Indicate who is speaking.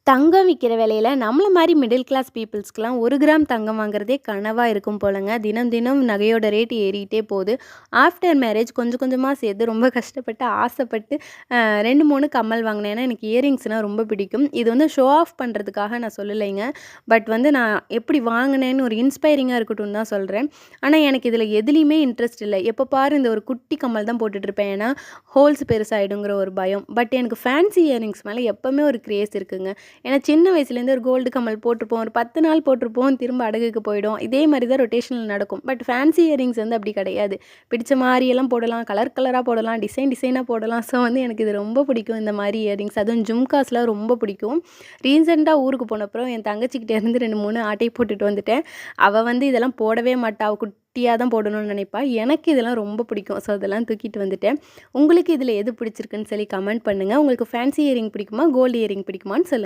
Speaker 1: தங்கம் விக்கிற விலையில நம்மள மாரி மிடில் கிளாஸ் பீப்பிள்ஸ்க்குலாம் 1 கிராம் தங்கம் வாங்குறதே கனவா இருக்கும் போலங்க. தினம் தினம் நகையோட ரேட் ஏறிட்டே போது. ஆஃப்டர் மேரேஜ் கொஞ்சம் கொஞ்சமா சேர்த்து ரொம்ப கஷ்டப்பட்டு ஆசைப்பட்டு 2, 3 கம்மல் வாங்கினேன். ஏன்னா எனக்கு இயரிங்ஸ்னால் ரொம்ப பிடிக்கும். இது வந்து ஷோ ஆஃப் பண்ணுறதுக்காக நான் சொல்லலைங்க. பட் வந்து நான் எப்படி வாங்கினேன்னு ஒரு இன்ஸ்பைரிங்காக இருக்கட்டும்னு தான் சொல்கிறேன். ஆனால் எனக்கு இதில் எதுலேயுமே இன்ட்ரெஸ்ட் இல்லை. எப்போ பாரு இந்த ஒரு குட்டி கம்மல் தான் போட்டுட்ருப்பேன். ஏன்னா ஹோல்ஸ் பெருசாகிடுங்கிற ஒரு பயம். பட் எனக்கு ஃபேன்சி இயரிங்ஸ் மேலே எப்போவுமே ஒரு கிரேஸ் இருக்குங்க. ஏன்னா சின்ன வயசுலேருந்து ஒரு கோல்டு கம்மல் போட்டிருப்போம். ஒரு 10 நாள் போட்டிருப்போம். திரும்ப அடகுக்கு போயிடும். இதே மாதிரி தான் ரொட்டேஷனல் நடக்கும். பட் ஃபேன்சி இயரிங்ஸ் வந்து அப்படி கிடையாது. பிடிச்ச மாதிரியெல்லாம் போடலாம். கலர் கலராக போடலாம். டிசைனாக போடலாம். ஸோ வந்து எனக்கு இது ரொம்ப பிடிக்கும் இந்த மாதிரி இயரிங்ஸ். அதுவும் ஜும்காஸ்லாம் ரொம்ப பிடிக்கும். ரீசெண்டாக ஊருக்கு போனப்புறம் என் தங்கச்சிக்கிட்டே இருந்து 2, 3 ஆட்டையை போட்டுட்டு வந்துட்டேன். அவள் வந்து இதெல்லாம் போடவே மாட்டா. அவள் குட்டியாக தான் போடணும்னு நினைப்பா. எனக்கு இதெல்லாம் ரொம்ப பிடிக்கும். ஸோ அதெல்லாம் தூக்கிட்டு வந்துட்டேன். உங்களுக்கு இதில் எது பிடிச்சிருக்குன்னு சொல்லி கமெண்ட் பண்ணுங்கள். உங்களுக்கு ஃபேன்சி இயரிங் பிடிக்குமா? கோல்டு இயரிங் பிடிக்குமான்னு சொல்லுங்கள்.